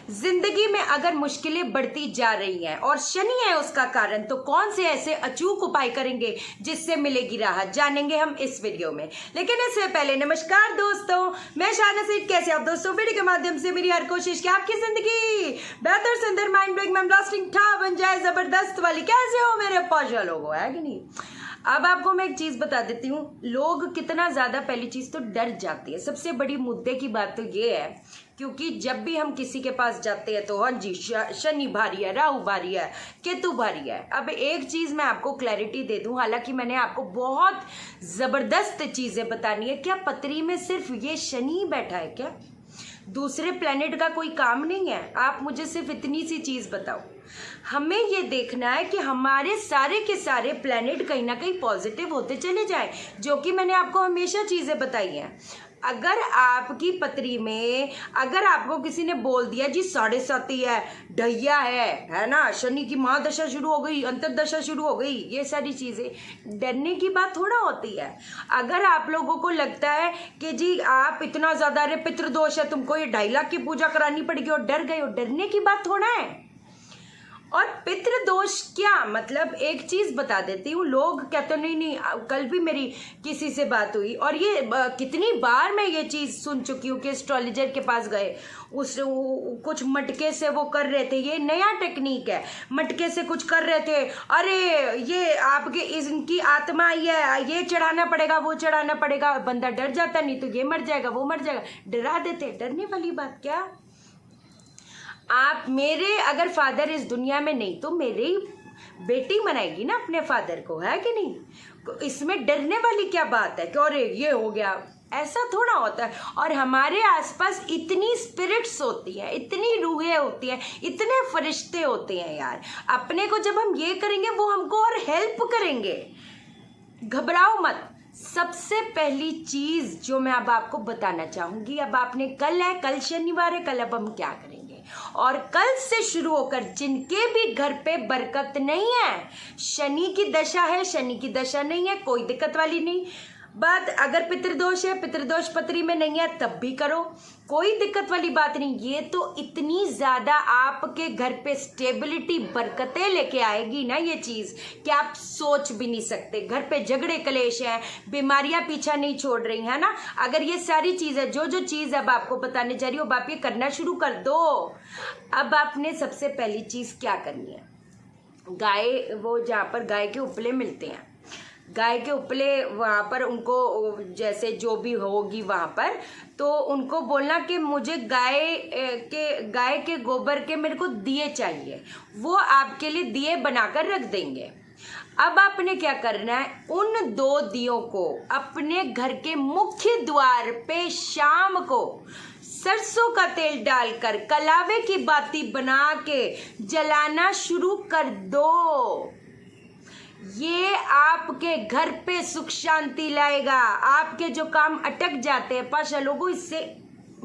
जिंदगी में अगर मुश्किलें बढ़ती जा रही हैं और शनि है उसका कारण, तो कौन से ऐसे अचूक उपाय करेंगे जिससे मिलेगी राहत, जानेंगे हम इस वीडियो में। लेकिन इससे पहले नमस्कार दोस्तों, मैं शाहना सईद। कैसे आप दोस्तों? वीडियो के माध्यम से मेरी हर कोशिश कि आपकी जिंदगी बेहतर, सुंदर, माइंड ब्लोइंग, ब्लास्टिंग ठा बन जाए, जबरदस्त वाली। कैसे हो मेरे पौजा लोगो, है कि नहीं? अब आपको मैं एक चीज बता देती हूँ, लोग कितना ज्यादा, पहली चीज तो डर जाती है। सबसे बड़ी मुद्दे की बात तो ये है, क्योंकि जब भी हम किसी के पास जाते हैं तो हाँ जी, शनि भारी है, राहु भारी है, केतु भारी है। अब एक चीज मैं आपको क्लैरिटी दे दूं, हालांकि मैंने आपको बहुत जबरदस्त चीजें बतानी है। क्या पत्री में सिर्फ ये शनि बैठा है क्या? दूसरे प्लेनेट का कोई काम नहीं है? आप मुझे सिर्फ इतनी सी चीज बताओ। हमें ये देखना है कि हमारे सारे के सारे प्लेनेट कहीं ना कहीं पॉजिटिव होते चले जाएं, जो कि मैंने आपको हमेशा चीजें बताई हैं। अगर आपकी पत्री में, अगर आपको किसी ने बोल दिया जी 7.5 है, ढैया है ना, शनि की महादशा शुरू हो गई, अंतर्दशा शुरू हो गई, ये सारी चीजें डरने की बात थोड़ा होती है। अगर आप लोगों को लगता है कि जी आप इतना ज्यादा, अरे पितृदोष है, तुमको ये 2.5 लाख की पूजा करानी पड़ेगी और डर गए हो, डरने की बात थोड़ा है। और पितृदोष क्या मतलब, एक चीज बता देती हूँ। लोग कहते नहीं, कल भी मेरी किसी से बात हुई और ये कितनी बार मैं ये चीज सुन चुकी हूँ कि एस्ट्रोलॉजर के पास गए, कुछ मटके से वो कर रहे थे, ये नया टेक्निक है, मटके से कुछ कर रहे थे, अरे ये आपके इनकी आत्मा आई है, ये चढ़ाना पड़ेगा, वो चढ़ाना पड़ेगा। बंदा डर जाता, नहीं तो ये मर जाएगा, वो मर जाएगा, डरा देते। डरने वाली बात क्या? आप मेरे अगर फादर इस दुनिया में नहीं तो मेरी बेटी मनाएगी ना अपने फादर को, है कि नहीं? इसमें डरने वाली क्या बात है कि अरे ये हो गया, ऐसा थोड़ा होता है। और हमारे आसपास इतनी स्पिरिट्स होती हैं, इतनी रूहें होती हैं, इतने फरिश्ते होते हैं यार। अपने को जब हम ये करेंगे वो हमको और हेल्प करेंगे। घबराओ मत। सबसे पहली चीज जो मैं अब आपको बताना चाहूंगी, अब आपने कल शनिवार है, कल अब हम क्या करेंगे, और कल से शुरू होकर जिनके भी घर पे बरकत नहीं है, शनि की दशा है, शनि की दशा नहीं है, कोई दिक्कत वाली नहीं बात। अगर पितृदोष है, पितृदोष पत्री में नहीं है, तब भी करो, कोई दिक्कत वाली बात नहीं। ये तो इतनी ज्यादा आपके घर पे स्टेबिलिटी, बरकतें लेके आएगी ना ये चीज, कि आप सोच भी नहीं सकते। घर पे झगड़े कलेश हैं, बीमारियां पीछा नहीं छोड़ रही है ना। अगर ये सारी चीज है, जो चीज अब आपको बताने जा रही हो, आप ये करना शुरू कर दो। अब आपने सबसे पहली चीज क्या करनी है, गाय, वो जहाँ पर गाय के उपले मिलते हैं, गाय के उपले, वहाँ पर उनको जैसे जो भी होगी वहाँ पर, तो उनको बोलना कि मुझे गाय के गोबर के मेरे को दिए चाहिए, वो आपके लिए दिए बनाकर रख देंगे। अब आपने क्या करना है, उन 2 दियों को अपने घर के मुख्य द्वार पे शाम को सरसों का तेल डालकर कलावे की बाती बना के जलाना शुरू कर दो। ये आपके घर पे सुख शांति लाएगा। आपके जो काम अटक जाते हैं पाशा लोगों, इससे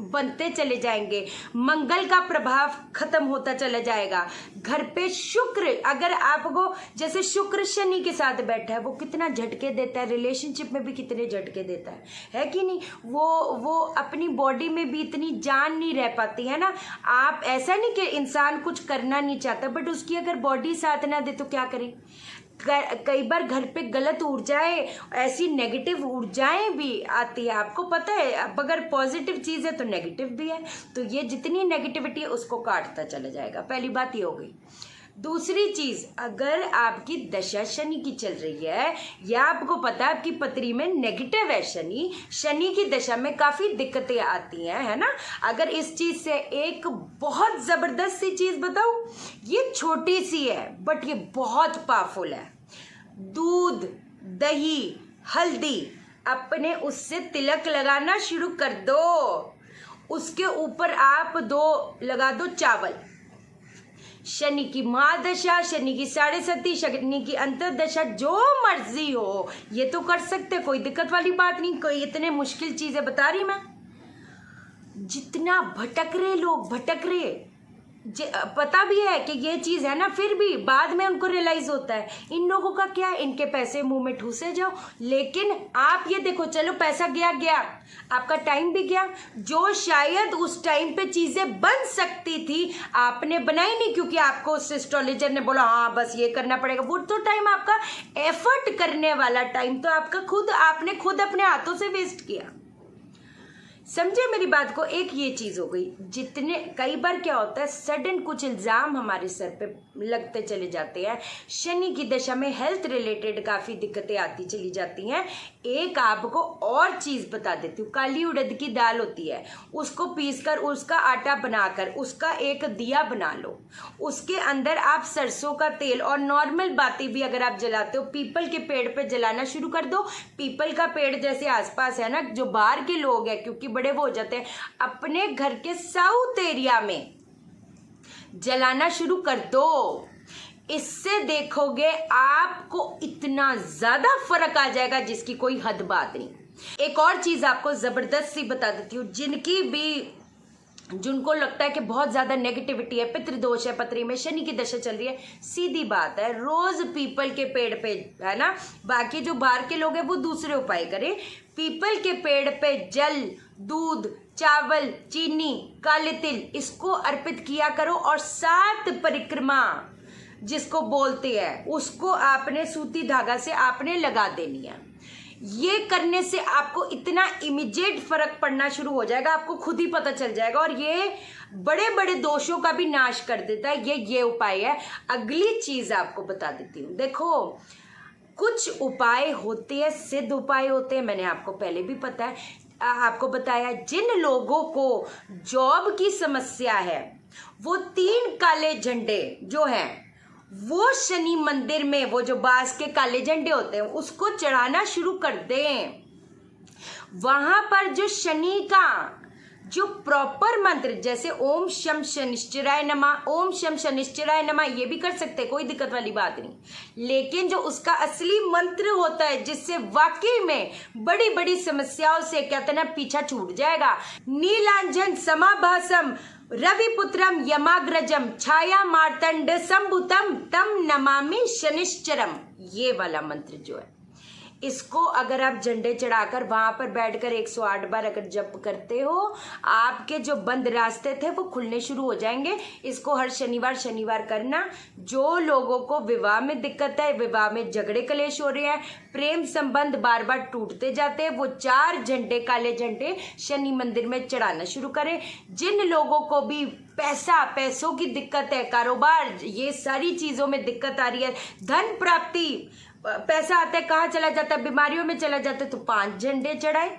बनते चले जाएंगे। मंगल का प्रभाव खत्म होता चला जाएगा। घर पे शुक्र, अगर आपको जैसे शुक्र शनि के साथ बैठा है, वो कितना झटके देता है, रिलेशनशिप में भी कितने झटके देता है कि नहीं? वो अपनी बॉडी में भी इतनी जान नहीं रह पाती है ना। आप ऐसा नहीं कि इंसान कुछ करना नहीं चाहता, बट उसकी अगर बॉडी साथ ना दे तो क्या करे। कई बार घर पे गलत ऊर्जाएं, ऐसी नेगेटिव ऊर्जाएं भी आती है, आपको पता है। अब अगर पॉजिटिव चीज है तो नेगेटिव भी है, तो ये जितनी नेगेटिविटी है उसको काटता चला जाएगा। पहली बात ये हो गई। दूसरी चीज, अगर आपकी दशा शनि की चल रही है, या आपको पता है आपकी पत्री में नेगेटिव है शनि, शनि की दशा में काफी दिक्कतें आती हैं, है ना। अगर इस चीज से एक बहुत जबरदस्त सी चीज बताऊं, ये छोटी सी है बट ये बहुत पावरफुल है। दूध, दही, हल्दी, अपने उससे तिलक लगाना शुरू कर दो। उसके ऊपर आप लगा दो चावल। शनि की महादशा, शनि की 7.5, शनि की अंतर्दशा, जो मर्जी हो ये तो कर सकते, कोई दिक्कत वाली बात नहीं। कोई इतने मुश्किल चीजें बता रही मैं? जितना भटक रहे लोग, भटक रहे, पता भी है कि ये चीज है ना, फिर भी बाद में उनको रियलाइज होता है इन लोगों का क्या है, इनके पैसे मुंह में ठूसे जाओ। लेकिन आप ये देखो, चलो पैसा गया गया, आपका टाइम भी गया। जो शायद उस टाइम पे चीजें बन सकती थी आपने बनाई नहीं, क्योंकि आपको उस एस्ट्रोलॉजर ने बोला हाँ बस ये करना पड़ेगा। वो तो टाइम आपका एफर्ट करने वाला टाइम तो आपने खुद अपने हाथों से वेस्ट किया। समझे मेरी बात को। एक ये चीज हो गई। जितने कई बार क्या होता है, सडन कुछ इल्जाम हमारे सर पे लगते चले जाते हैं। शनि की दशा में हेल्थ रिलेटेड काफी दिक्कतें आती चली जाती हैं। एक आपको और चीज बता देती हूँ, काली उड़द की दाल होती है, उसको पीसकर उसका आटा बनाकर उसका एक दिया बना लो। उसके अंदर आप सरसों का तेल और नॉर्मल बाती भी अगर आप जलाते हो, पीपल के पेड़ पे जलाना शुरू कर दो। पीपल का पेड़ जैसे आसपास है ना, जो बाहर के लोग हैं क्योंकि बड़े वो हो जाते हैं, अपने घर के साउथ एरिया में जलाना शुरू कर दो। इससे देखोगे आपको इतना ज्यादा फर्क आ जाएगा जिसकी कोई हद बात नहीं। एक और चीज आपको जबरदस्त सी बता देती हूँ, जिनको लगता है कि बहुत ज्यादा नेगेटिविटी है, पितृदोष है, पत्री में शनि की दशा चल रही है, सीधी बात है, रोज पीपल के पेड़ पे है ना, बाकी जो बाहर के लोग हैं वो दूसरे उपाय करें। पीपल के पेड़ पे जल, दूध, चावल, चीनी, काले तिल इसको अर्पित किया करो। और 7 परिक्रमा जिसको बोलते हैं उसको आपने सूती धागा से आपने लगा देनी है। ये करने से आपको इतना इमीडिएट फर्क पड़ना शुरू हो जाएगा, आपको खुद ही पता चल जाएगा। और ये बड़े बड़े दोषों का भी नाश कर देता है। ये उपाय है। अगली चीज आपको बता देती हूँ। देखो, कुछ उपाय होते हैं, सिद्ध उपाय होते हैं, मैंने आपको पहले भी आपको बताया। जिन लोगों को जॉब की समस्या है, वो 3 काले झंडे जो हैं वो शनि मंदिर में, वो जो बांस के काले झंडे होते हैं उसको चढ़ाना शुरू कर दें। वहां पर जो शनि का जो प्रॉपर मंत्र, जैसे ओम शम शनिश्चराय नमः, ओम शम शनिश्चराय नमः, ये भी कर सकते हैं, कोई दिक्कत वाली बात नहीं। लेकिन जो उसका असली मंत्र होता है जिससे वाकई में बड़ी बड़ी समस्याओं से कहते ना पीछा छूट जाएगा, नीलांजन समाभासम रविपुत्रम यमाग्रजम छाया मार्तंड संभुतम तम नमामि शनिश्चरम, ये वाला मंत्र जो है, इसको अगर आप झंडे चढ़ाकर वहां पर बैठकर 108 बार अगर जप करते हो, आपके जो बंद रास्ते थे वो खुलने शुरू हो जाएंगे। इसको हर शनिवार करना। जो लोगों को विवाह में दिक्कत है, विवाह में झगड़े कलेश हो रहे हैं, प्रेम संबंध बार बार टूटते जाते हैं, वो 4 झंडे, काले झंडे शनि मंदिर में चढ़ाना शुरू करें। जिन लोगों को भी पैसों की दिक्कत है, कारोबार, ये सारी चीजों में दिक्कत आ रही है, धन प्राप्ति, पैसा आता है कहाँ चला जाता है, बीमारियों में चला जाता है, तो 5 झंडे चढ़ाए।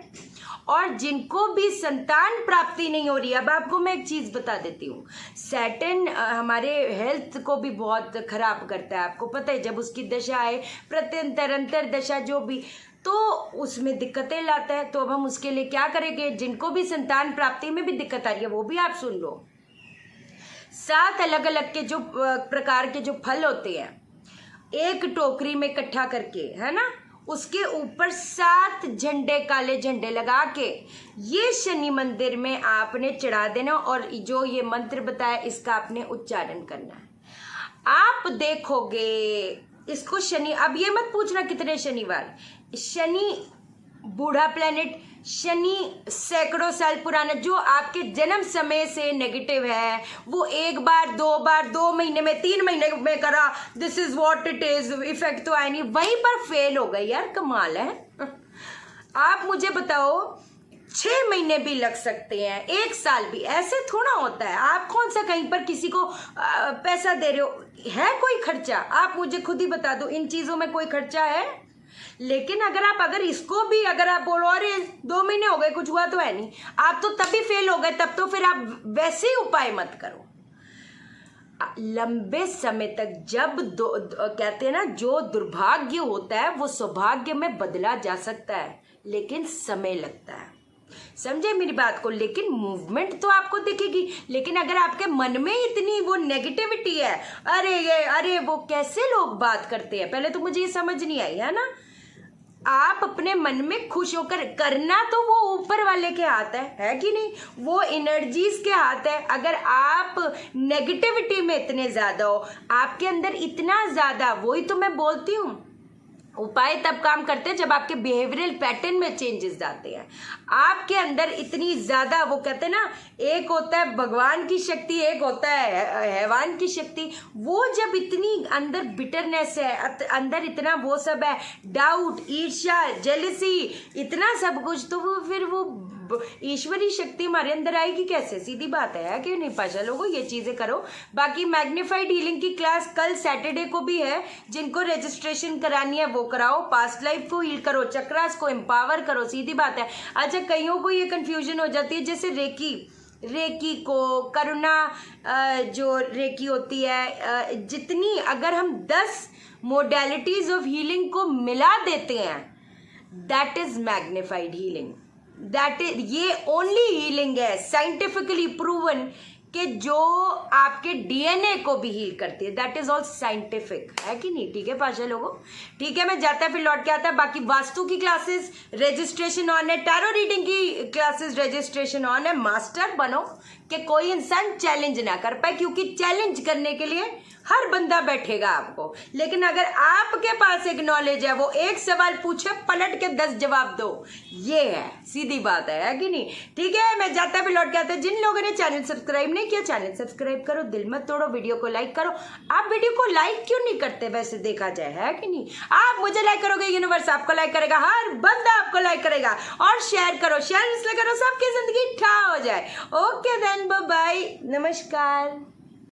और जिनको भी संतान प्राप्ति नहीं हो रही है, अब आपको मैं एक चीज बता देती हूँ, सैटर्न हमारे हेल्थ को भी बहुत खराब करता है। आपको पता है, जब उसकी दशा आए, प्रत्यंतर दशा जो भी, तो उसमें दिक्कतें लाता है। तो अब हम उसके लिए क्या करेंगे? जिनको भी संतान प्राप्ति में भी दिक्कत आ रही है वो भी आप सुन लो। 7 अलग अलग के जो प्रकार के जो फल होते हैं, एक टोकरी में इकट्ठा करके, है ना, उसके ऊपर 7 झंडे, काले झंडे लगा के ये शनि मंदिर में आपने चढ़ा देना। और जो ये मंत्र बताया इसका आपने उच्चारण करना है। आप देखोगे इसको शनि, अब ये मत पूछना कितने शनिवार, शनि बूढ़ा प्लेनेट, शनि सैकड़ों साल पुराना, जो आपके जन्म समय से नेगेटिव है, वो 1 बार 2 बार 2 महीने में 3 महीने में करा, this is what it is, effect तो आया नहीं, वहीं पर फेल हो गई। यार कमाल है। आप मुझे बताओ, 6 महीने भी लग सकते हैं, 1 साल भी, ऐसे थोड़ा होता है। आप कौन सा कहीं पर किसी को पैसा दे रहे हो, है कोई खर्चा? आप मुझे खुद ही बता दो, इन चीजों में कोई खर्चा है? लेकिन अगर इसको भी अगर आप बोलो अरे 2 महीने हो गए कुछ हुआ तो है नहीं, आप तो तभी फेल हो गए, तब तो फिर आप वैसे ही उपाय मत करो। लंबे समय तक जब कहते हैं ना, जो दुर्भाग्य होता है वो सौभाग्य में बदला जा सकता है, लेकिन समय लगता है। समझे मेरी बात को? लेकिन मूवमेंट तो आपको दिखेगी। लेकिन अगर आपके मन में इतनी वो नेगेटिविटी है, अरे वो कैसे लोग बात करते हैं, पहले तो मुझे ये समझ नहीं आई, है ना। आप अपने मन में खुश होकर करना, तो वो ऊपर वाले के हाथ है कि नहीं, वो एनर्जीज के हाथ है। अगर आप नेगेटिविटी में इतने ज्यादा हो, आपके अंदर इतना ज्यादा, वही तो मैं बोलती हूँ, उपाय तब काम करते हैं जब आपके बिहेवियरल पैटर्न में चेंजेस आते हैं। आपके अंदर इतनी ज्यादा, वो कहते हैं ना, एक होता है भगवान की शक्ति, एक होता है हैवान की शक्ति। वो जब इतनी अंदर बिटरनेस है, अंदर इतना वो सब है, डाउट, ईर्ष्या, जेलसी, इतना सब कुछ, तो वो फिर वो ईश्वरी शक्ति हमारे अंदर आएगी कैसे? सीधी बात है कि नहीं पाशा लोगों, ये चीजें करो। बाकी मैग्नीफाइड हीलिंग की क्लास कल सैटरडे को भी है, जिनको रजिस्ट्रेशन करानी है वो कराओ। पास्ट लाइफ को हील करो, चक्रास को एम्पावर करो, सीधी बात है। अच्छा, कईयों को ये कंफ्यूजन हो जाती है, जैसे रेकी को करुणा, जो रेकी होती है, जितनी, अगर हम 10 मोडेलिटीज ऑफ हीलिंग को मिला देते हैं, that is magnified healing. That is, ये ओनली हीलिंग है साइंटिफिकली प्रूवन, कि जो आपके डीएनए को भी हील करती है। दैट इज ऑल साइंटिफिक, है कि नहीं? ठीक है पाशा लोगों, ठीक है, मैं जाता है फिर लौट के आता है। बाकी वास्तु की क्लासेस रजिस्ट्रेशन ऑन है, टैरो रीडिंग की क्लासेस रजिस्ट्रेशन ऑन है। मास्टर बनो कि कोई इंसान चैलेंज ना कर पाए, क्योंकि चैलेंज करने के लिए हर बंदा बैठेगा आपको, लेकिन अगर आपके पास एक नॉलेज है, वो एक सवाल पूछे, पलट के 10 जवाब दो, ये है, सीधी बात है कि नहीं? ठीक है, मैं जाता है फिर लौट के आता है। जिन लोगों ने चैनल सब्सक्राइब नहीं किया, चैनल सब्सक्राइब करो, दिल मत तोड़ो, वीडियो को लाइक करो। आप वीडियो को लाइक क्यों नहीं करते वैसे देखा जाए, है कि नहीं? आप मुझे लाइक करोगे, यूनिवर्स आपको लाइक करेगा, हर बंदा आपको लाइक करेगा। और शेयर करो, शेयर इसलिए करो सबकी जिंदगी ठा हो जाए। ओके देन, बाय बाय, नमस्कार।